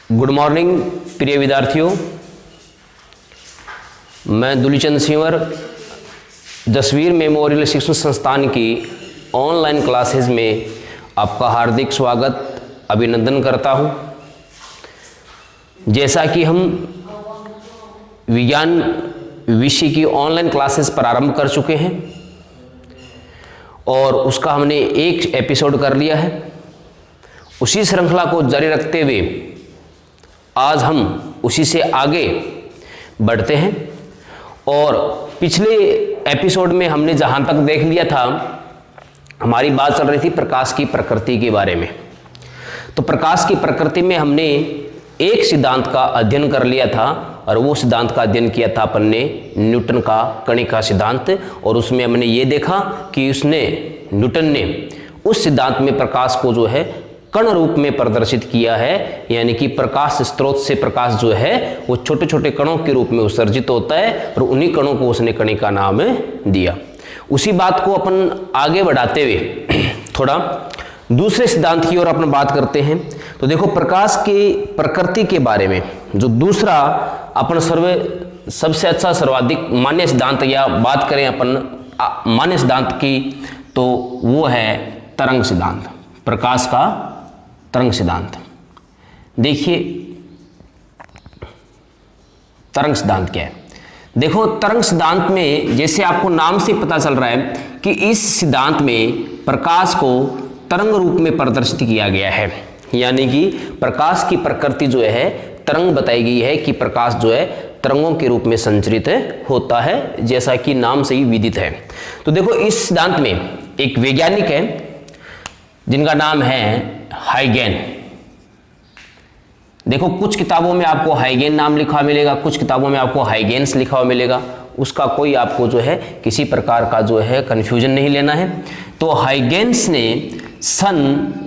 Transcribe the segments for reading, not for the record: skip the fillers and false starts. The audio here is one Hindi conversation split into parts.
गुड मॉर्निंग प्रिय विद्यार्थियों, मैं दुलीचंद सिंवर जसवीर मेमोरियल शिक्षण संस्थान की ऑनलाइन क्लासेज में आपका हार्दिक स्वागत अभिनंदन करता हूं। जैसा कि हम विज्ञान विषय की ऑनलाइन क्लासेस प्रारंभ कर चुके हैं और उसका हमने एक एपिसोड कर लिया है, उसी श्रृंखला को जारी रखते हुए आज हम उसी से आगे बढ़ते हैं। और पिछले एपिसोड में हमने जहाँ तक देख लिया था, हमारी बात चल रही थी प्रकाश की प्रकृति के बारे में। तो प्रकाश की प्रकृति में हमने एक सिद्धांत का अध्ययन कर लिया था और वो सिद्धांत का अध्ययन किया था अपन ने न्यूटन का कणिका सिद्धांत। और उसमें हमने ये देखा कि न्यूटन ने उस सिद्धांत में प्रकाश को जो है कण रूप में प्रदर्शित किया है, यानी कि प्रकाश स्रोत से प्रकाश जो है वो छोटे छोटे कणों के रूप में उत्सर्जित होता है और उन्हीं कणों को उसने कणिका नाम दिया। उसी बात को अपन आगे बढ़ाते हुए थोड़ा दूसरे सिद्धांत की ओर अपन बात करते हैं। तो देखो, प्रकाश की प्रकृति के बारे में जो दूसरा अपन सबसे अच्छा सर्वाधिक मान्य सिद्धांत या बात करें अपन मान्य सिद्धांत की, तो वो है तरंग सिद्धांत, प्रकाश का तरंग सिद्धांत। देखिए तरंग सिद्धांत क्या है। देखो, तरंग सिद्धांत में जैसे आपको नाम से पता चल रहा है कि इस सिद्धांत में प्रकाश को तरंग रूप में प्रदर्शित किया गया है, यानी कि प्रकाश की प्रकृति जो है तरंग बताई गई है कि प्रकाश जो है तरंगों के रूप में संचरित होता है, जैसा कि नाम से ही विदित है। तो देखो, इस सिद्धांत में एक वैज्ञानिक है जिनका नाम है हाइगेन। देखो, कुछ किताबों में आपको हाइगेन नाम लिखा मिलेगा, कुछ किताबों में आपको हाइगेन्स लिखा हुआ मिलेगा। उसका कोई आपको जो है किसी प्रकार का जो है कन्फ्यूजन नहीं लेना है। तो हाइगेन्स ने सन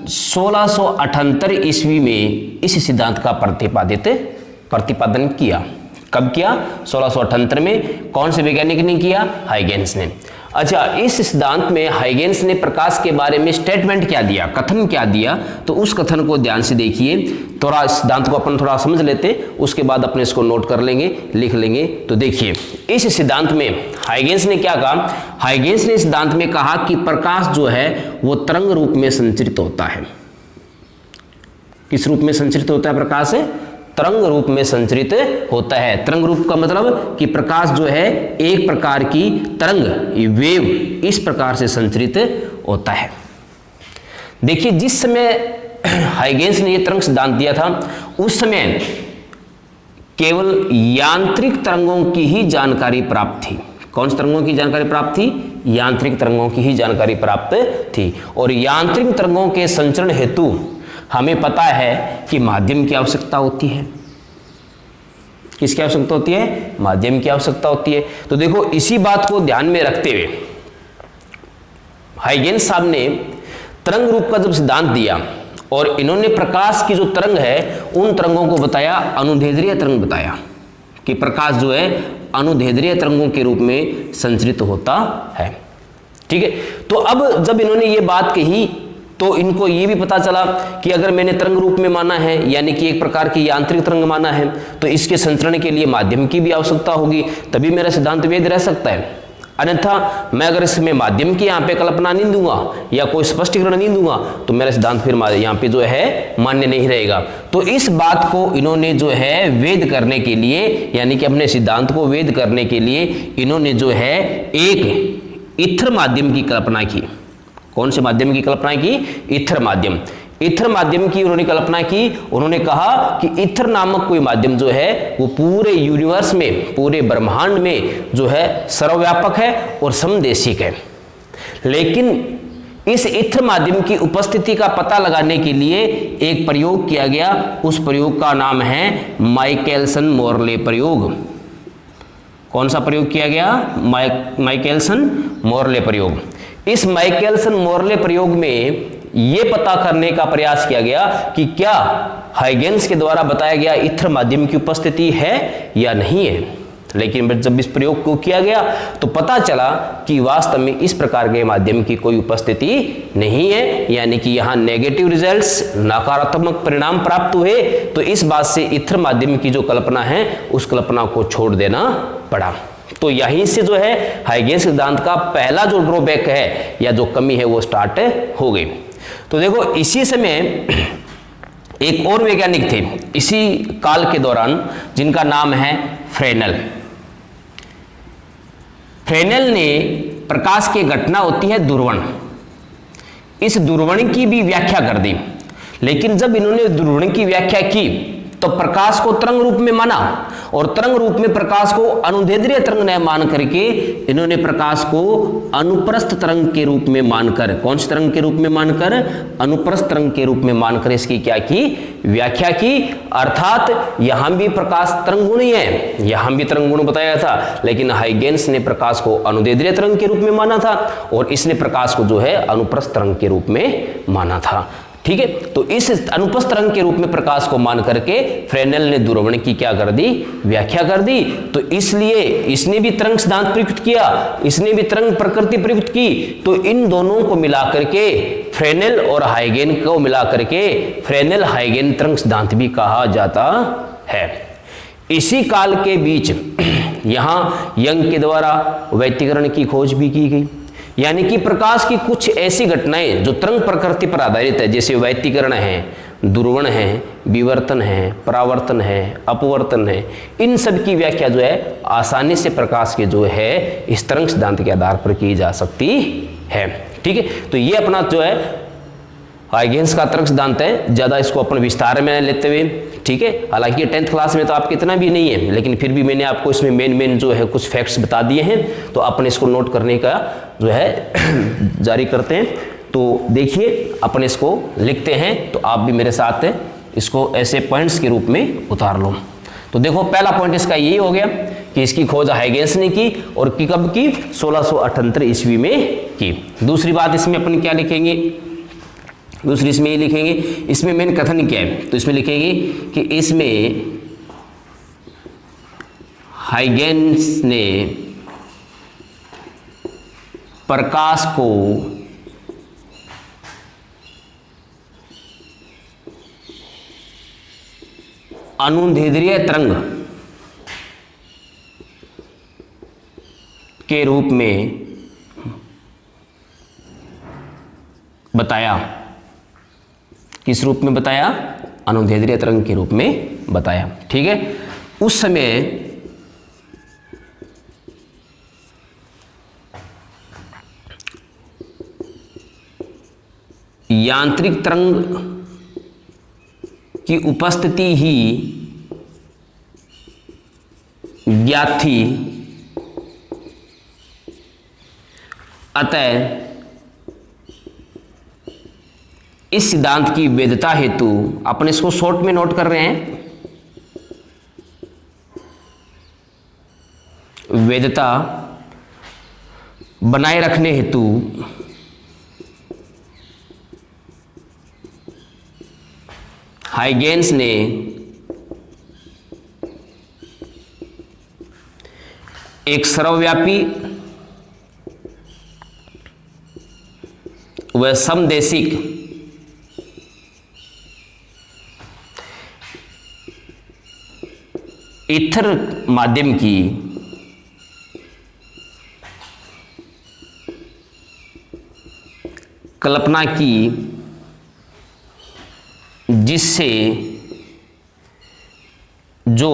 1678 ईस्वी में इस सिद्धांत का प्रतिपादन किया। कब किया? 1678 में। कौन से वैज्ञानिक ने किया? हाइगेन्स ने। अच्छा, इस सिद्धांत में हाइगेन्स ने प्रकाश के बारे में स्टेटमेंट क्या दिया, कथन क्या दिया, तो उस कथन को ध्यान से देखिए। थोड़ा सिद्धांत को अपन थोड़ा समझ लेते, उसके बाद अपने इसको नोट कर लेंगे, लिख लेंगे। तो देखिए, इस सिद्धांत में हाइगेन्स ने क्या कहा। हाइगेन्स ने सिद्धांत में कहा कि प्रकाश जो है वो तरंग रूप में संचरित होता है। किस रूप में संचरित होता है प्रकाश? तरंग रूप में संचरित होता है। तरंग रूप का मतलब कि प्रकाश जो है एक प्रकार की तरंग, वेव, इस प्रकार से संचरित होता है। देखिए, जिस समय हाइगेन्स ने यह तरंग सिद्धांत दिया था, उस समय केवल यांत्रिक तरंगों की ही जानकारी प्राप्त थी। कौन सी तरंगों की जानकारी प्राप्त थी? यांत्रिक तरंगों की ही जानकारी प्राप्त थी। और यांत्रिक तरंगों के संचरण हेतु हमें पता है कि माध्यम की आवश्यकता होती है। किसकी आवश्यकता होती है? माध्यम की आवश्यकता होती है। तो देखो, इसी बात को ध्यान में रखते हुए हाइगेन्स साहब ने तरंग रूप का जब सिद्धांत दिया और इन्होंने प्रकाश की जो तरंग है उन तरंगों को बताया अनुदैर्ध्य तरंग, बताया कि प्रकाश जो है अनुदैर्ध्य तरंगों के रूप में संचरित होता है। ठीक है। तो अब जब इन्होंने ये बात कही तो इनको ये भी पता चला कि अगर मैंने तरंग रूप में माना है, यानी कि एक प्रकार की यांत्रिक तरंग माना है, तो इसके संचरण के लिए माध्यम की भी आवश्यकता होगी, तभी मेरा सिद्धांत वैध रह सकता है। अन्यथा मैं अगर इसमें माध्यम की यहाँ पे कल्पना नहीं दूंगा या कोई स्पष्टीकरण नहीं दूंगा तो मेरा सिद्धांत फिर यहाँ पे जो है मान्य नहीं रहेगा। तो इस बात को इन्होंने जो है वैध करने के लिए, यानी कि अपने सिद्धांत को वैध करने के लिए इन्होंने जो है एक ईथर माध्यम की कल्पना की। कौन से माध्यम की कल्पना की? ईथर माध्यम। ईथर माध्यम की उन्होंने कल्पना की। उन्होंने कहा कि ईथर नामक कोई माध्यम जो है वो पूरे यूनिवर्स में, पूरे ब्रह्मांड में जो है सर्वव्यापक है और समदेशिक है। लेकिन इस ईथर माध्यम की उपस्थिति का पता लगाने के लिए एक प्रयोग किया गया। उस प्रयोग का नाम है माइकलसन मोरले प्रयोग। कौन सा प्रयोग किया गया? माइकलसन मोरले प्रयोग। इस माइकलसन मोरले प्रयोग में यह पता करने का प्रयास किया गया कि क्या हाइगेन्स के द्वारा बताया गया ईथर माध्यम की उपस्थिति है या नहीं है। लेकिन जब इस प्रयोग को किया गया तो पता चला कि वास्तव में इस प्रकार के माध्यम की कोई उपस्थिति नहीं है, यानी कि यहाँ नेगेटिव रिजल्ट्स, नकारात्मक परिणाम प्राप्त हुए। तो इस बात से ईथर माध्यम की जो कल्पना है उस कल्पना को छोड़ देना पड़ा। तो यहीं से जो है हाइगेन्स सिद्धांत का पहला जो ड्रॉबैक है या जो कमी है वो स्टार्ट हो गई। तो देखो इसी समय एक और वैज्ञानिक थे इसी काल के दौरान जिनका नाम है फ्रेनेल। फ्रेनेल ने प्रकाश की घटना होती है ध्रुवण, इस ध्रुवण की भी व्याख्या कर दी। लेकिन जब इन्होंने ध्रुवण की व्याख्या की तो प्रकाश को तरंग रूप में माना और तरंग रूप में प्रकाश को अनुदैर्ध्य तरंग न मान करके इन्होंने प्रकाश को अनुप्रस्थ तरंग के रूप में मानकर, कौन सी तरंग के रूप में मानकर, अनुप्रस्थ तरंग के रूप में मानकर इसकी क्या की, व्याख्या की। अर्थात यहां भी प्रकाश तरंग गुण ही है, यहां भी तरंग गुण बताया था, लेकिन हाइगेन्स ने प्रकाश को अनुदैर्ध्य तरंग के रूप में माना था और इसने प्रकाश को जो है अनुप्रस्थ तरंग के रूप में माना था। ठीक है, तो इस अनुप्रस्थ तरंग के रूप में प्रकाश को मान करके फ्रेनेल ने ध्रुवण की क्या कर दी, व्याख्या कर दी। तो इसलिए इसने भी तरंग सिद्धांत प्रयुक्त किया, इसने भी तरंग प्रकृति प्रयुक्त की। तो इन दोनों को मिला करके फ्रेनेल और हाइगेन को मिला करके फ्रेनेल हाइगेन तरंग सिद्धांत भी कहा जाता है। इसी काल के बीच यहां यंग के द्वारा व्यतिकरण की खोज भी की गई, यानी कि प्रकाश की कुछ ऐसी घटनाएं जो तरंग प्रकृति पर आधारित है, जैसे व्यतिकरण है, ध्रुवण है, विवर्तन है, परावर्तन है, अपवर्तन है, इन सब की व्याख्या जो है आसानी से प्रकाश के जो है इस तरंग सिद्धांत के आधार पर की जा सकती है। ठीक है, तो ये अपना जो है हाइगेन्स का तरंग सिद्धांत है, ज्यादा इसको अपन विस्तार में लेते हुए। ठीक है, हालांकि 10th क्लास में तो आपके इतना भी नहीं है, लेकिन फिर भी मैंने आपको इसमें मेन जो है कुछ फैक्ट्स बता दिए हैं, तो अपन इसको नोट करने का जो है जारी करते हैं। तो देखिए अपन इसको लिखते हैं, तो आप भी मेरे साथ इसको ऐसे पॉइंट्स के रूप में उतार लो। तो देखो पहला पॉइंट इसका यही हो गया कि इसकी खोज हाइगेन्स ने की और की कब की, 1678 ईस्वी में की। दूसरी बात इसमें अपन क्या लिखेंगे, दूसरी इसमें ये लिखेंगे, इसमें मेन कथन क्या है, तो इसमें लिखेंगे कि इसमें हाइगेन्स ने प्रकाश को अनुदैर्ध्य तरंग के रूप में बताया। किस रूप में बताया, अनुदैर्ध्य तरंग के रूप में बताया। ठीक है, उस समय यांत्रिक तरंग की उपस्थिति ही ज्ञात थी, अतः इस सिद्धांत की वैधता हेतु, अपन इसको शॉर्ट में नोट कर रहे हैं, वैधता बनाए रखने हेतु हाइगेन्स ने एक सर्वव्यापी व समदेशिक ईथर माध्यम की कल्पना की, जिससे जो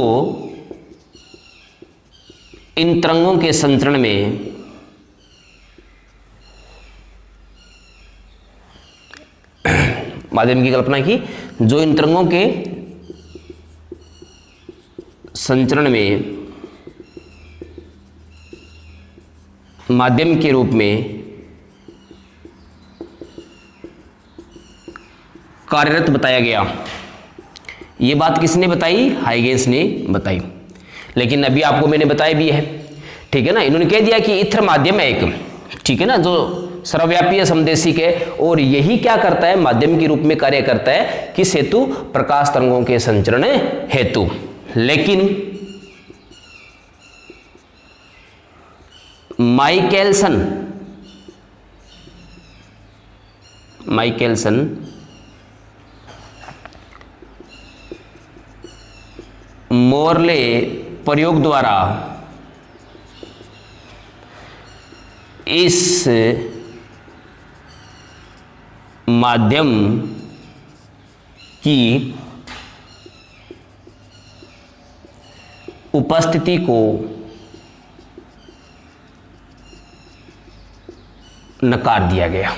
इन तरंगों के संचरण में माध्यम की कल्पना की, जो इन तरंगों के संचरण में माध्यम के रूप में कार्यरत बताया गया। ये बात किसने बताई, हाइगेन्स ने बताई। लेकिन अभी आपको मैंने बताया भी है, ठीक है ना। इन्होंने कह दिया कि ईथर माध्यम है एक, ठीक है ना, जो सर्वव्यापी समदेशिक है, और यही क्या करता है, माध्यम के रूप में कार्य करता है। किस हेतु, प्रकाश तरंगों के संचरण हेतु। लेकिन माइकेलसन मोर्ले प्रयोग द्वारा इस माध्यम की उपस्थिति को नकार दिया गया।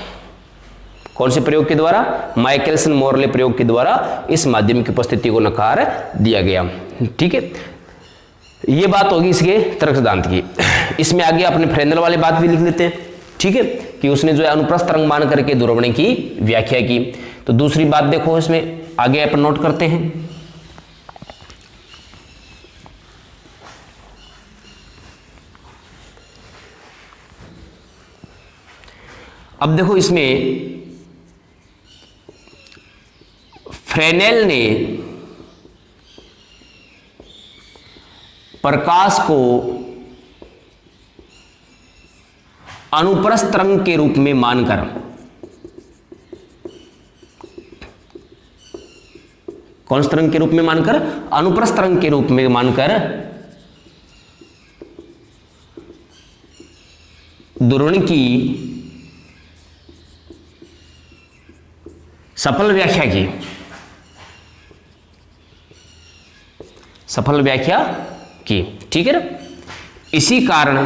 कौन से प्रयोग के द्वारा? माइकेलसन मोर्ले प्रयोग के द्वारा इस माध्यम की उपस्थिति को नकार दिया गया। ठीक है, ये बात होगी इसके तर्क सिद्धांत की। इसमें आगे अपने फ्रेनेल वाले बात भी लिख लेते हैं। ठीक है, कि उसने जो है अनुप्रस्थ तरंग मान करके दूरवर्णी की व्याख्या की। तो दूसरी बात देखो, इसमें आगे अपन नोट करते हैं। अब देखो, इसमें फ्रेनेल ने प्रकाश को अनुप्रस्थ तरंग के रूप में मानकर कौन से तरंग के रूप में मानकर? अनुप्रस्थ तरंग के रूप में मानकर दूरवर्णी की सफल व्याख्या की। सफल व्याख्या की। ठीक है ना? इसी कारण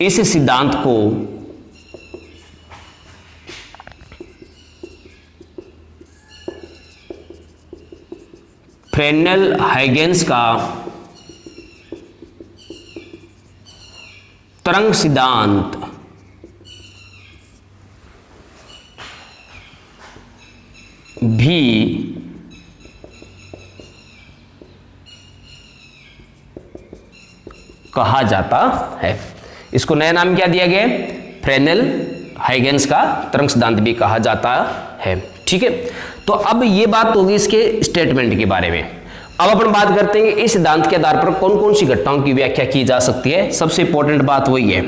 इस सिद्धांत को फ्रेनेल हाइगेंस का तरंग सिद्धांत भी कहा जाता है। इसको नया नाम क्या दिया गया? फ्रेनेल हाइगेंस का तरंग सिद्धांत भी कहा जाता है। ठीक है, तो अब ये बात होगी इसके स्टेटमेंट के बारे में। अब अपन बात करते हैं कि इस सिद्धांत के आधार पर कौन कौन सी घटनाओं की व्याख्या की जा सकती है। सबसे इंपॉर्टेंट बात वही है।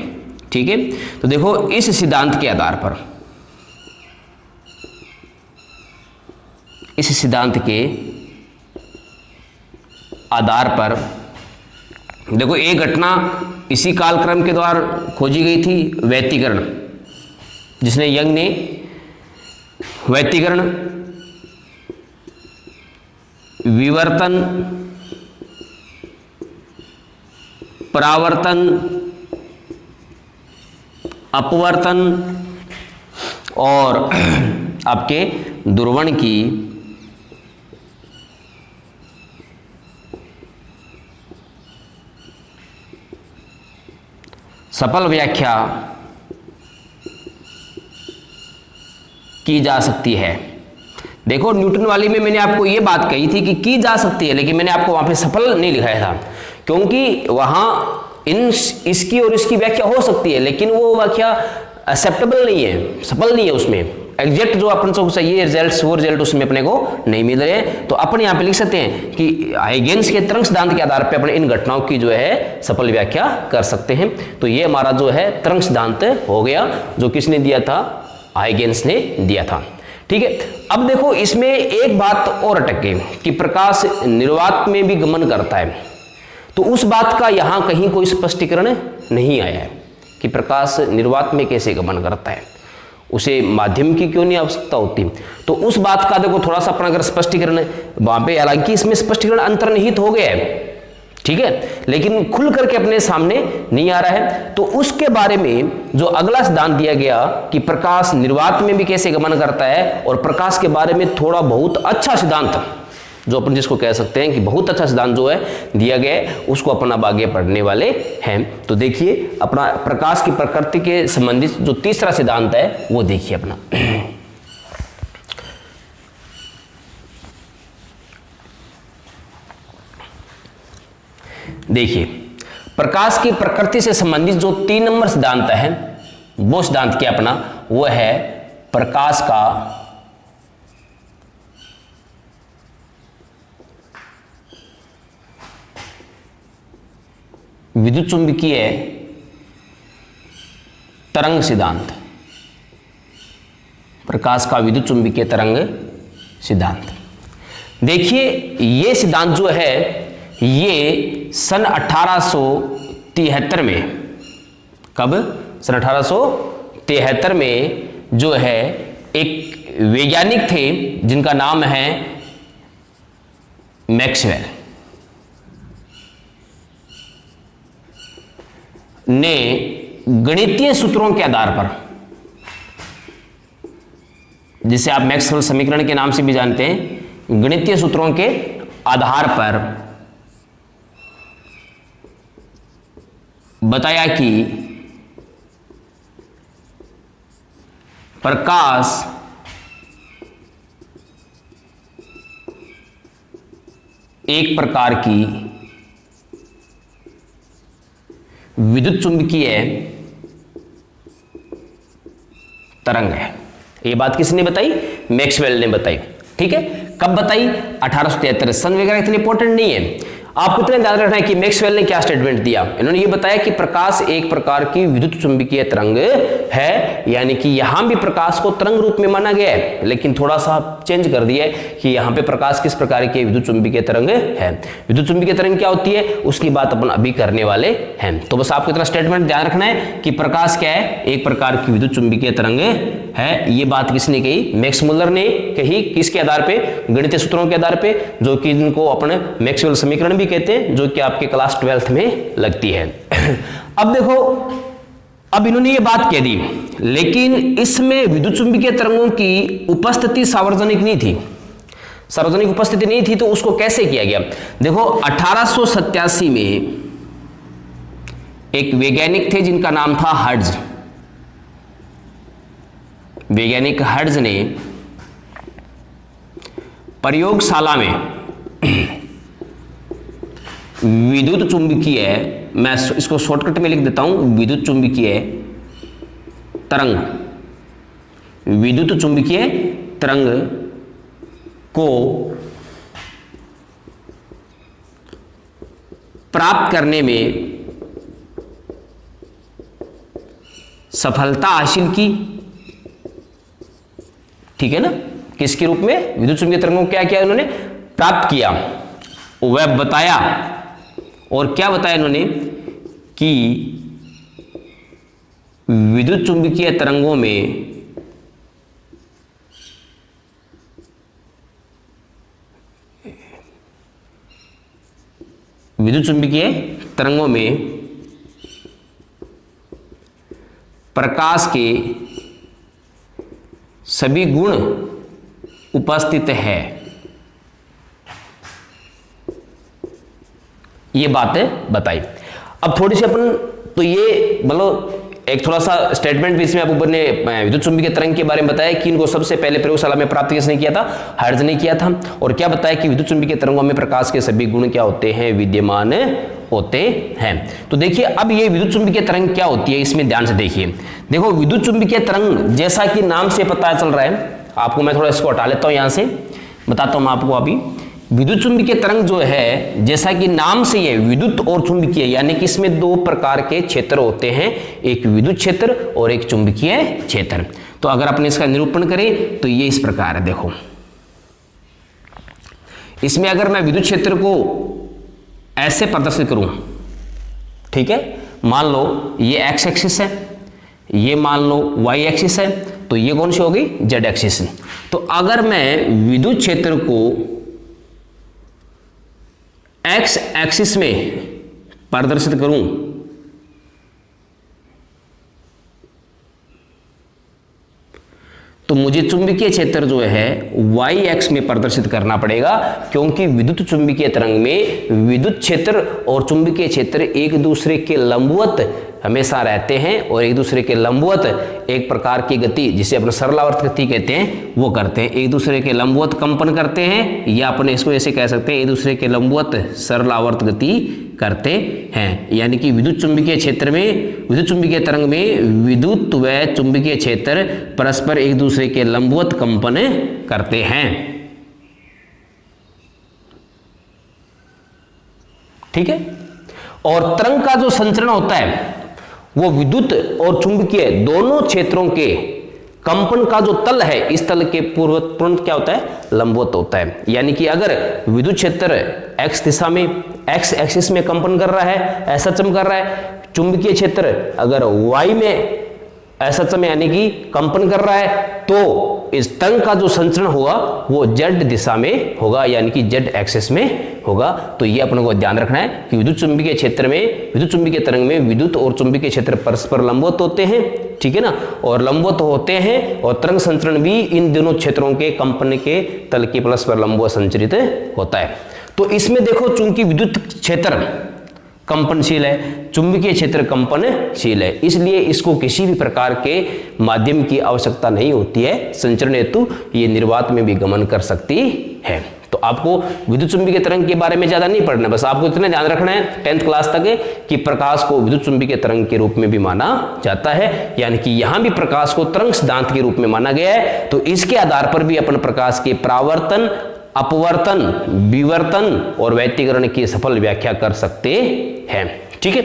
ठीक है, तो देखो, इस सिद्धांत के आधार पर, इस सिद्धांत के आधार पर देखो, एक घटना इसी कालक्रम के द्वारा खोजी गई थी, व्यतिकरण, जिसने यंग ने व्यतिकरण, विवर्तन, परावर्तन, अपवर्तन और आपके दूरवर्ण की सफल व्याख्या की जा सकती है। देखो, न्यूटन वाली में मैंने आपको यह बात कही थी कि की जा सकती है, लेकिन मैंने आपको वहां पे सफल नहीं लिखाया था, क्योंकि वहां इसकी और इसकी व्याख्या हो सकती है, लेकिन वो व्याख्या एक्सेप्टेबल नहीं है, सफल नहीं है। उसमें एग्जैक्ट जो अपन को चाहिए रिजल्ट्स, वो रिजल्ट उसमें अपने को नहीं मिल रहे हैं। तो अपन यहाँ पे लिख सकते हैं कि हाइगेंस के तरंग सिद्धांत के आधार पे अपने इन घटनाओं की जो है सफल व्याख्या कर सकते हैं। तो ये हमारा जो है तरंग सिद्धांत हो गया, जो किसने दिया था? हाइगेंस ने दिया था। ठीक है, अब देखो, इसमें एक बात और अटक गई कि प्रकाश निर्वात में भी गमन करता है। तो उस बात का यहाँ कहीं कोई स्पष्टीकरण नहीं आया है कि प्रकाश निर्वात में कैसे गमन करता है, उसे माध्यम की क्यों नहीं आवश्यकता होती। तो उस बात का देखो थोड़ा सा अपना अगर स्पष्टीकरण वहां पे, हालांकि इसमें स्पष्टीकरण अंतर्निहित हो गया है, ठीक है, लेकिन खुल करके अपने सामने नहीं आ रहा है। तो उसके बारे में जो अगला सिद्धांत दिया गया कि प्रकाश निर्वात में भी कैसे गमन करता है, और प्रकाश के बारे में थोड़ा बहुत अच्छा सिद्धांत, जो अपन जिसको कह सकते हैं कि बहुत अच्छा सिद्धांत जो है दिया गया है, उसको अपन अब आगे पढ़ने वाले हैं। तो देखिए, अपना प्रकाश की प्रकृति के संबंधित जो तीसरा सिद्धांत है वो देखिए अपना। देखिए, प्रकाश की प्रकृति से संबंधित जो 3 नंबर सिद्धांत है, वो सिद्धांत क्या अपना? वो है प्रकाश का विद्युत चुंबकीय तरंग सिद्धांत, प्रकाश का विद्युत चुंबकीय तरंग सिद्धांत। देखिए ये सिद्धांत जो है ये सन 1873 में, कब, सन 1873 में जो है एक वैज्ञानिक थे जिनका नाम है मैक्सवेल ने गणितीय सूत्रों के आधार पर, जिसे आप मैक्सवेल समीकरण के नाम से भी जानते हैं, गणितीय सूत्रों के आधार पर बताया कि प्रकाश एक प्रकार की विद्युत चुंबकीय तरंग है। ये बात किसने बताई? मैक्सवेल ने बताई। ठीक है, कब बताई? 1873। सन वगैरह इतने इंपॉर्टेंट नहीं है, आपको इतना ध्यान रखना है कि मैक्सवेल ने क्या स्टेटमेंट दिया। इन्होंने ये बताया कि प्रकाश एक प्रकार की विद्युत चुंबकीय तरंग है, यानी कि यहां भी प्रकाश को तरंग रूप में माना गया है, लेकिन थोड़ा सा चेंज कर दिया है कि यहां पे प्रकाश किस प्रकार की विद्युत चुंबकीय तरंग है। विद्युत चुंबकीय तरंग क्या होती है उसकी बात अपन अभी करने वाले हैं। तो बस आपको इतना स्टेटमेंट ध्यान रखना है कि प्रकाश क्या है? एक प्रकार की विद्युत चुंबकीय तरंग है। ये बात किसने कही? मैक्स मुलर ने कही। किसके आधार पे? गणितीय सूत्रों के आधार पे, जो कि इनको अपने मैक्सवेल समीकरण भी कहते हैं, जो कि आपके क्लास 12th में लगती है। अब देखो, अब इन्होंने ये बात कह दी, लेकिन इसमें विद्युत चुंबकीय तरंगों की उपस्थिति सार्वजनिक नहीं थी, सार्वजनिक उपस्थिति नहीं थी। तो उसको कैसे किया गया? देखो 1887 में एक वैज्ञानिक थे जिनका नाम था हर्ट्ज। वैज्ञानिक हर्ट्ज ने प्रयोगशाला में विद्युत चुंबकीय, मैं इसको शॉर्टकट में लिख देता हूं, विद्युत चुंबकीय तरंग, विद्युत चुंबकीय तरंग को प्राप्त करने में सफलता हासिल की। ठीक है ना? किसके रूप में? विद्युत चुंबकीय तरंगों को क्या किया उन्होंने? प्राप्त किया, वह बताया। और क्या बताया इन्होंने? कि विद्युत चुंबकीय तरंगों में प्रकाश के सभी गुण उपस्थित है। ये बातें बताई। अब थोड़ी सी अपन, तो ये मतलब एक थोड़ा सा स्टेटमेंट भी इसमें आप ऊपर ने विद्युत चुंबकीय तरंग के बारे में बताया कि इनको सबसे पहले प्रयोगशाला में प्राप्त किसने किया था? हर्ट्ज ने किया था। और क्या बताया कि विद्युत चुंबकीय तरंगों में प्रकाश के सभी गुण क्या होते हैं? विद्यमान होते हैं। तो देखिए अब ये विद्युत चुंबकीय तरंग क्या होती है, इसमें ध्यान से देखिए। देखो विद्युत चुंबकीय तरंग जैसा कि नाम से पता चल रहा है, आपको मैं थोड़ा इसको हटा लेता हूं, यहां से बताता हूं आपको। अभी विद्युत चुंबकीय तरंग जो है, जैसा कि नाम से ये विद्युत और चुंबकीय, यानी कि इसमें दो प्रकार के क्षेत्र होते हैं, एक विद्युत क्षेत्र और एक चुंबकीय क्षेत्र। तो अगर अपन इसका निरूपण करें तो ये इस प्रकार है। देखो इसमें अगर मैं विद्युत क्षेत्र को ऐसे प्रदर्शित करूं, ठीक है, मान लो ये एक्स एक्सिस है, ये मान लो वाई एक्सिस है, तो ये कौन सी होगी? Z axis. तो अगर मैं विद्युत क्षेत्र को एक्स एक्सिस में प्रदर्शित करूं, तो मुझे चुंबकीय क्षेत्र जो है वाई एक्स में प्रदर्शित करना पड़ेगा, क्योंकि विद्युत चुंबकीय तरंग में विद्युत क्षेत्र और चुंबकीय क्षेत्र एक दूसरे के लंबवत हमेशा रहते हैं, और एक दूसरे के लंबवत एक प्रकार की गति, जिसे अपने सरलावर्त गति कहते हैं, वो करते हैं। एक दूसरे के लंबवत कंपन करते हैं, या अपने इसको ऐसे कह सकते हैं, एक दूसरे के लंबवत सरलावर्त गति करते हैं। यानी कि विद्युत चुंबकीय क्षेत्र में, विद्युत चुंबकीय तरंग में विद्युत व चुंबकीय क्षेत्र परस्पर एक दूसरे के लंबवत कंपन करते हैं। ठीक है? और तरंग का जो संचरण होता है वो विद्युत और चुंबकीय दोनों क्षेत्रों के कंपन का जो तल है, इस तल के पूर्ण क्या होता है, लंबवत होता है। यानी कि अगर विद्युत क्षेत्र x दिशा में, x एक्सिस में कंपन कर रहा है, ऐसा चम कर रहा है, चुंबकीय क्षेत्र अगर y में ऐसा चम यानी कि कंपन कर रहा है, तो इस तरंग का जो संचरण होगा वो z दिशा में होगा, यानी कि z एक्सिस में होगा। तो ये अपने को ध्यान रखना है कि विद्युत चुंबकीय क्षेत्र में, विद्युत चुंबकीय तरंग में विद्युत और चुंबकीय क्षेत्र परस्पर लंबवत होते हैं, ठीक है ना, और लंबवत होते हैं, और तरंग संचरण भी इन दोनों क्षेत्रों के कंपन के तल के परस्पर लंबवत संचरित होता है। तो इसमें देखो, चूंकि विद्युत क्षेत्र कंपनशील है, चुंबकीय क्षेत्र कंपनशील है, इसलिए इसको किसी भी प्रकार के माध्यम की आवश्यकता नहीं होती है संचरण हेतु, ये निर्वात में भी गमन कर सकती है। तो आपको विद्युत चुंबकीय तरंग के बारे में ज्यादा नहीं पढ़ना, बस आपको इतना ध्यान रखना है 10th क्लास तक कि प्रकाश को विद्युत चुंबकीय तरंग के रूप में भी माना जाता है, यानी कि यहां भी प्रकाश को तरंग सिद्धांत के रूप में माना गया है। तो इसके आधार पर भी अपन प्रकाश के परावर्तन, अपवर्तन, विवर्तन और व्यतिकरण की सफल व्याख्या कर सकते हैं, ठीक है।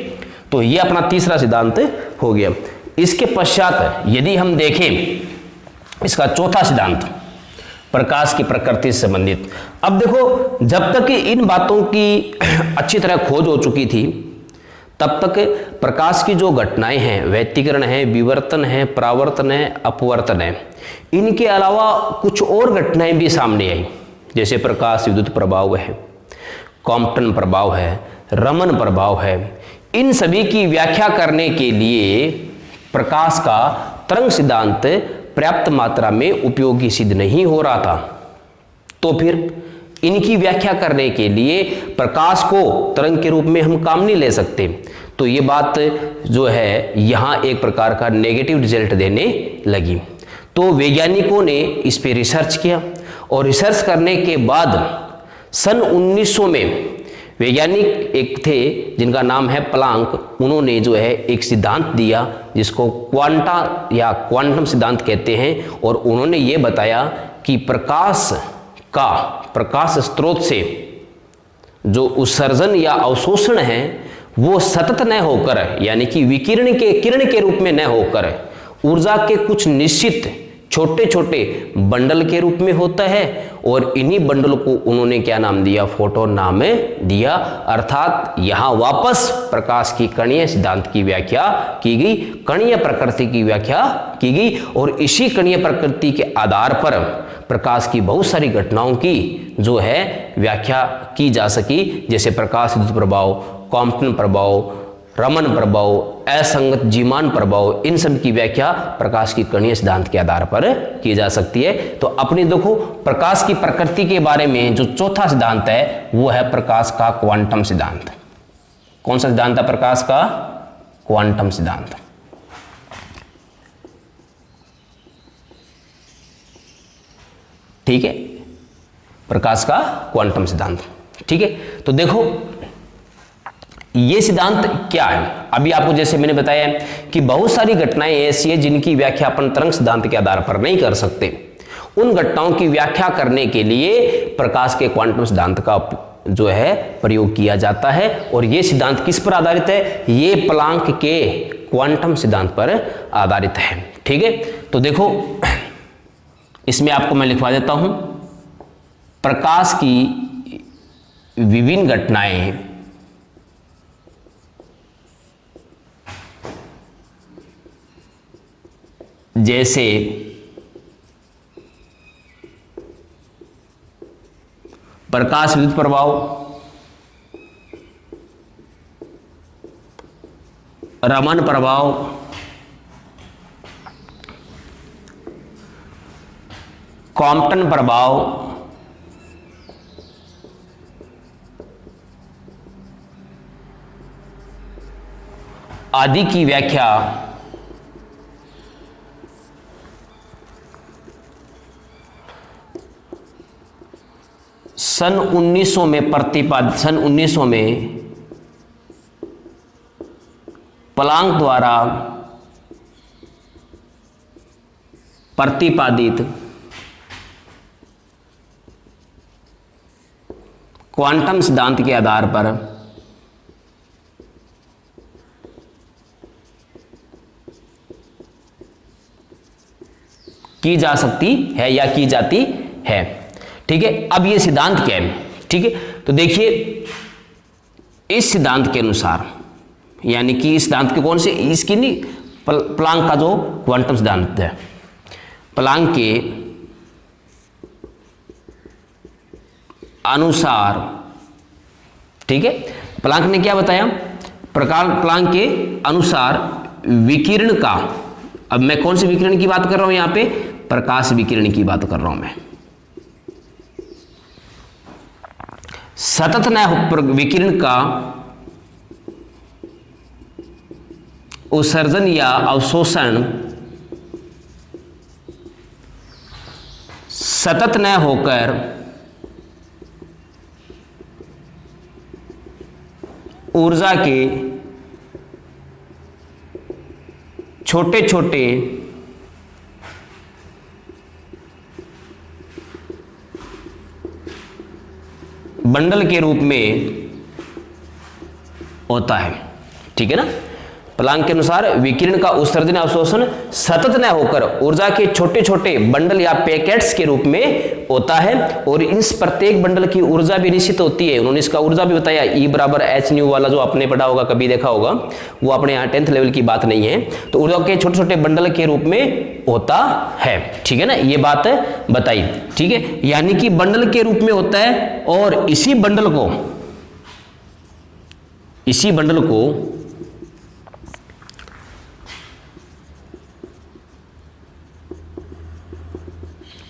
तो ये अपना तीसरा सिद्धांत हो गया। इसके पश्चात यदि हम देखें इसका चौथा सिद्धांत, प्रकाश की प्रकृति से संबंधित। अब देखो, जब तक इन बातों की अच्छी तरह खोज हो चुकी थी, तब तक प्रकाश की जो घटनाएं हैं, व्यतिकरण है, विवर्तन है, परावर्तन है, अपवर्तन है, इनके अलावा कुछ और घटनाएं भी सामने आई, जैसे प्रकाश विद्युत प्रभाव है, कॉम्पटन प्रभाव है, रमन प्रभाव है। इन सभी की व्याख्या करने के लिए प्रकाश का तरंग सिद्धांत पर्याप्त मात्रा में उपयोगी सिद्ध नहीं हो रहा था। तो फिर इनकी व्याख्या करने के लिए प्रकाश को तरंग के रूप में हम काम नहीं ले सकते। तो ये बात जो है यहाँ एक प्रकार का नेगेटिव रिजल्ट देने लगी। तो वैज्ञानिकों ने इस पे रिसर्च किया, और रिसर्च करने के बाद सन 1900 में वैज्ञानिक एक थे जिनका नाम है प्लांक, उन्होंने जो है एक सिद्धांत दिया जिसको क्वांटा या क्वांटम सिद्धांत कहते हैं। और उन्होंने ये बताया कि प्रकाश स्रोत से जो उत्सर्जन या अवशोषण है वो सतत न होकर, यानी कि किरण के रूप में न होकर, ऊर्जा के कुछ निश्चित छोटे छोटे बंडल के रूप में होता है। और इन्हीं बंडल को उन्होंने क्या नाम दिया, फोटोन नाम दिया। अर्थात यहाँ वापस प्रकाश की कणीय सिद्धांत की व्याख्या की गई, कणीय प्रकृति की व्याख्या की गई। और इसी कणीय प्रकृति के आधार पर प्रकाश की बहुत सारी घटनाओं की जो है व्याख्या की जा सकी, जैसे प्रकाश विद्युत प्रभाव, कॉम्पटन प्रभाव, रमन प्रभाव, असंगत जीमान प्रभाव, इन सब की व्याख्या प्रकाश की कणीय सिद्धांत के आधार पर की जा सकती है। तो अपनी देखो, प्रकाश की प्रकृति के बारे में जो चौथा सिद्धांत है वो है प्रकाश का क्वांटम सिद्धांत। कौन सा सिद्धांत है प्रकाश का? क्वांटम सिद्धांत। ठीक है, प्रकाश का क्वांटम सिद्धांत। ठीक है, तो देखो ये सिद्धांत क्या है। अभी आपको जैसे मैंने बताया कि बहुत सारी घटनाएं ऐसी है जिनकी व्याख्या अपन तरंग सिद्धांत के आधार पर नहीं कर सकते। उन घटनाओं की व्याख्या करने के लिए प्रकाश के क्वांटम सिद्धांत का जो है प्रयोग किया जाता है। और ये सिद्धांत किस पर आधारित है? ये प्लांक के क्वांटम सिद्धांत पर आधारित है। ठीक है, तो देखो इसमें आपको मैं लिखवा देता हूं, प्रकाश की विभिन्न घटनाएं जैसे प्रकाश विद्युत प्रभाव, रमन प्रभाव, कॉम्पटन प्रभाव, आदि की व्याख्या सन 1900 में प्लांक द्वारा प्रतिपादित क्वांटम सिद्धांत के आधार पर की जा सकती है या की जाती है। ठीक है, अब ये सिद्धांत क्या है? ठीक है, तो देखिए इस सिद्धांत के अनुसार, यानी कि इस सिद्धांत के कौन से, इसकी नहीं, प्लांक का जो क्वांटम सिद्धांत है, प्लांक के अनुसार, ठीक है, प्लांक ने क्या बताया, प्लांक के अनुसार विकिरण का, अब मैं कौन से विकिरण की बात कर रहा हूं यहां पे, प्रकाश विकिरण की बात कर रहा हूं मैं। सतत नए विकिरण का उत्सर्जन या अवशोषण सतत न होकर ऊर्जा के छोटे छोटे बंडल के रूप में होता है। ठीक है ना, प्लांक के अनुसार विकिरण का उत्सर्जन अवशोषण सतत न होकर ऊर्जा के छोटे छोटे बंडल या पैकेट्स के रूप में होता है, और इस प्रत्येक बंडल की ऊर्जा भी निश्चित होती है। उन्होंने इसका ऊर्जा भी बताया, E बराबर एच न्यू वाला जो आपने पढ़ा होगा, कभी देखा होगा, वो अपने यहाँ 10th लेवल की बात नहीं है। तो ऊर्जा के छोटे छोटे बंडल के रूप में होता है। ठीक है ना, ये बात बताई। ठीक है, यानी कि बंडल के रूप में होता है, और इसी बंडल को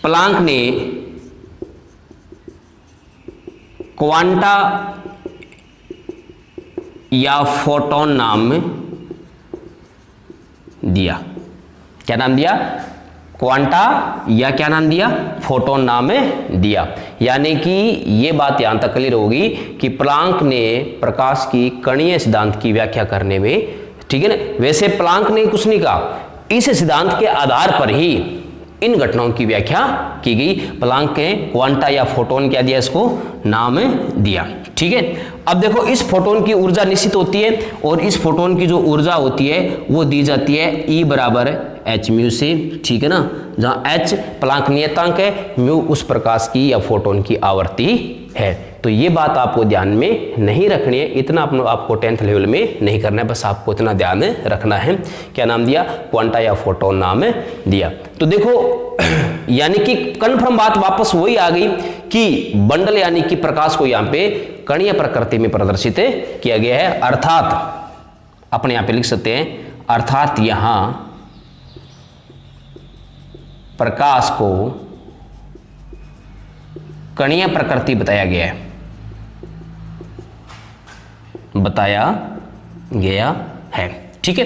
प्लांक ने क्वांटा या फोटोन नाम दिया। क्या नाम दिया? क्वांटा या क्या नाम दिया? फोटोन नाम दिया। यानी कि ये बात यहां तक क्लियर होगी कि प्लांक ने प्रकाश की कणीय सिद्धांत की व्याख्या करने में, ठीक है ना, वैसे प्लांक ने कुछ नहीं कहा, इस सिद्धांत के आधार पर ही इन घटनाओं की व्याख्या की गई। प्लांक ने क्वांटा या फोटोन क्या दिया, इसको नाम दिया। ठीक है, अब देखो इस फोटोन की ऊर्जा निश्चित होती है, और इस फोटोन की जो ऊर्जा होती है वो दी जाती है E बराबर एच म्यू से। ठीक है ना, जहां एच प्लांक नियतांक है, म्यू उस प्रकाश की या फोटोन की आवृत्ति है। तो ये बात आपको ध्यान में नहीं रखनी है, इतना आपको 10th लेवल में नहीं करना है, बस आपको इतना ध्यान रखना है। क्या नाम दिया? क्वांटा या फोटोन नाम दिया। तो देखो यानी कि कन्फर्म बात वापस वही आ गई कि बंडल यानी कि प्रकाश को यहाँ पे कणीय प्रकृति में प्रदर्शित किया गया है, अर्थात अपने यहाँ पे लिख सकते हैं, अर्थात यहां प्रकाश को कणीय प्रकृति बताया गया है। ठीक है,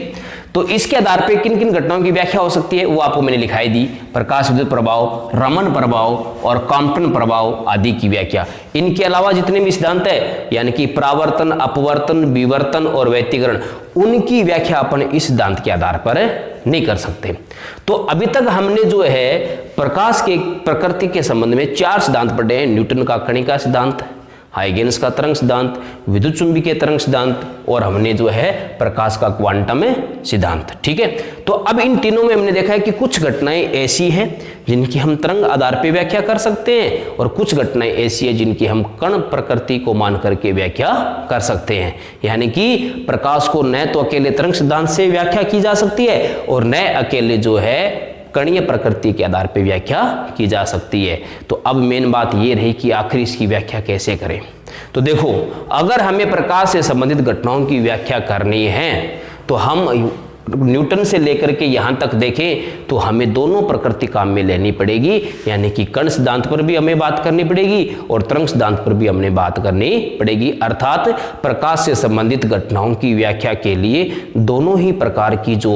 तो इसके आधार पे किन किन घटनाओं की व्याख्या हो सकती है वो आपको मैंने लिखाई दी। प्रकाश विद्युत प्रभाव, रमन प्रभाव और कॉम्पटन प्रभाव आदि की व्याख्या। इनके अलावा जितने भी सिद्धांत है, यानी कि परावर्तन, अपवर्तन, विवर्तन और व्यतिकरण, उनकी व्याख्या अपन इस सिद्धांत के आधार पर नहीं कर सकते। तो अभी तक हमने जो है प्रकाश के प्रकृति के संबंध में 4 सिद्धांत पढ़े हैं। न्यूटन का कणिका सिद्धांत, हाइगेन्स का तरंग सिद्धांत, विद्युत चुंबकीय तरंग सिद्धांत, और हमने जो है प्रकाश का क्वांटम सिद्धांत। ठीक है, तो अब इन तीनों में हमने देखा है कि कुछ घटनाएं ऐसी हैं जिनकी हम तरंग आधार पर व्याख्या कर सकते हैं, और कुछ घटनाएं ऐसी है जिनकी हम कण प्रकृति को मान करके व्याख्या कर सकते हैं। यानी कि प्रकाश को न तो अकेले तरंग सिद्धांत से व्याख्या की जा सकती है, और न अकेले जो है कणीय प्रकृति के आधार पर व्याख्या की जा सकती है। तो अब मेन बात ये रही कि आखिर इसकी व्याख्या कैसे करें। तो देखो, अगर हमें प्रकाश से संबंधित घटनाओं की व्याख्या करनी है तो हम न्यूटन से लेकर के यहाँ तक देखें तो हमें दोनों प्रकृति काम में लेनी पड़ेगी। यानी कि कण सिद्धांत पर भी हमें बात करनी पड़ेगी और तरंग सिद्धांत पर भी हमें बात करनी पड़ेगी। अर्थात प्रकाश से संबंधित घटनाओं की व्याख्या के लिए दोनों ही प्रकार की जो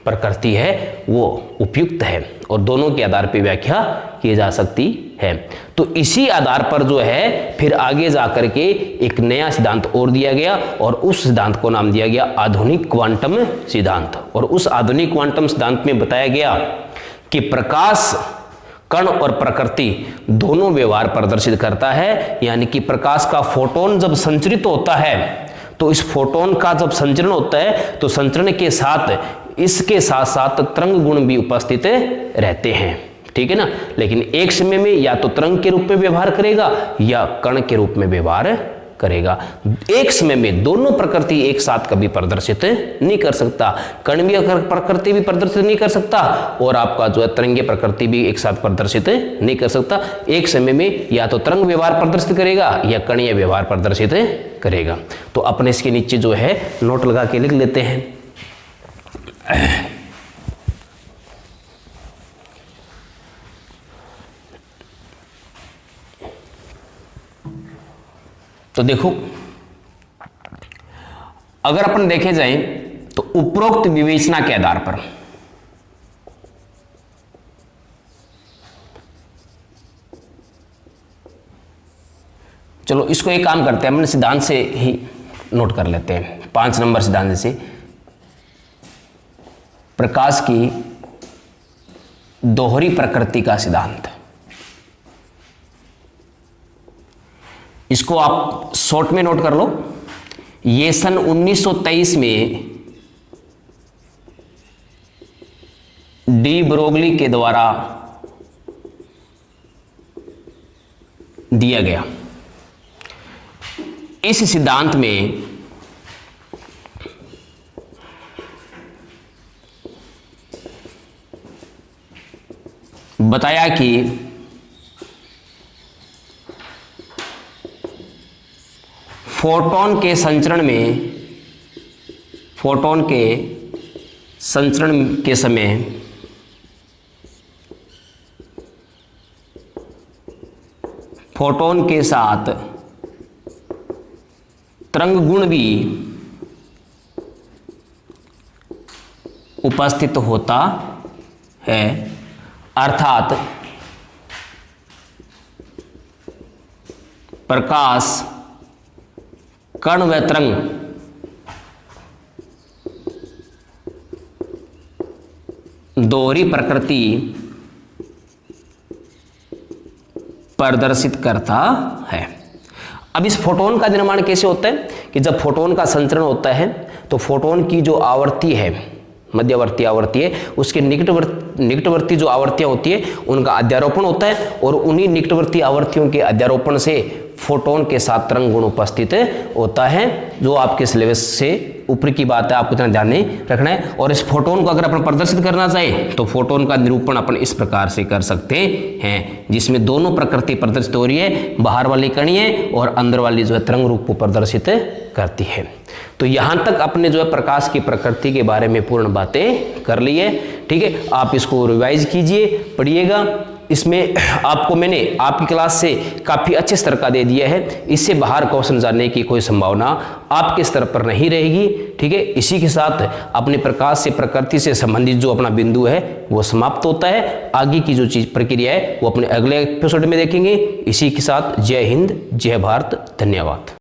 प्रकृति है वो उपयुक्त है, और दोनों के आधार पर व्याख्या की जा सकती है। तो इसी आधार पर जो है फिर आगे जाकर के एक नया सिद्धांत और दिया गया, और उस सिद्धांत को नाम दिया गया आधुनिक क्वांटम सिद्धांत। और उस आधुनिक क्वांटम सिद्धांत में बताया गया कि प्रकाश, कण और प्रकृति दोनों व्यवहार प्रदर्शित करता है। यानी कि प्रकाश का फोटोन जब संचरित होता है तो इस फोटोन का जब संचरण होता है तो संचरण के साथ इसके साथ साथ तरंग गुण भी उपस्थित रहते हैं। ठीक है ना। लेकिन एक समय में या तो तरंग के रूप में व्यवहार करेगा या कण के रूप में व्यवहार करेगा। एक समय में दोनों प्रकृति एक साथ कभी प्रदर्शित नहीं कर सकता। कण भी प्रकृति भी प्रदर्शित नहीं कर सकता और आपका जो है तरंगीय प्रकृति भी एक साथ प्रदर्शित नहीं कर सकता। एक समय में या तो तरंग व्यवहार प्रदर्शित करेगा या कणीय व्यवहार प्रदर्शित करेगा। तो अपने इसके नीचे जो है नोट लगा के लिख लेते हैं। तो देखो, अगर अपन देखे जाए तो उपरोक्त विवेचना के आधार पर चलो इसको एक काम करते हैं, हमने सिद्धांत से ही नोट कर लेते हैं। 5 नंबर सिद्धांत से प्रकाश की दोहरी प्रकृति का सिद्धांत, इसको आप शॉर्ट में नोट कर लो। ये सन 1923 में डी ब्रोगली के द्वारा दिया गया। इस सिद्धांत में बताया कि फोटोन के संचरण के समय फोटोन के साथ तरंग गुण भी उपस्थित होता है, अर्थात प्रकाश कण व तरंग दोहरी प्रकृति प्रदर्शित करता है। अब इस फोटोन का निर्माण कैसे होता है कि जब फोटोन का संचरण होता है तो फोटोन की जो आवृत्ति है, मध्यवर्ती आवृत्ति है, उसके निकटवर्ती जो आवर्तियां होती है उनका अध्यारोपण होता है और उन्हीं निकटवर्ती आवर्तियों के अध्यारोपण से फोटोन के साथ तरंग गुण उपस्थित होता है। जो आपके सिलेबस से ऊपर की बात है, आपको इतना ध्यान नहीं रखना है। और इस फोटोन को अगर अपन प्रदर्शित करना चाहें तो फोटोन का निरूपण अपन इस प्रकार से कर सकते हैं, जिसमें दोनों प्रकृति प्रदर्शित हो रही है, बाहर वाली कणीय और अंदर वाली जो है तरंग रूप को प्रदर्शित करती है। तो यहां तक अपने जो है प्रकाश की प्रकृति के बारे में पूर्ण बातें कर ली है। ठीक है, आप इसको रिवाइज कीजिए, पढ़िएगा। इसमें आपको मैंने आपकी क्लास से काफ़ी अच्छे स्तर का दे दिया है, इससे बाहर क्वेश्चन जानने की कोई संभावना आपके स्तर पर नहीं रहेगी। ठीक है, इसी के साथ अपने प्रकाश से प्रकृति से संबंधित जो अपना बिंदु है वो समाप्त होता है। आगे की जो चीज़ प्रक्रिया है वो अपने अगले एपिसोड में देखेंगे। इसी के साथ जय हिंद, जय भारत, धन्यवाद।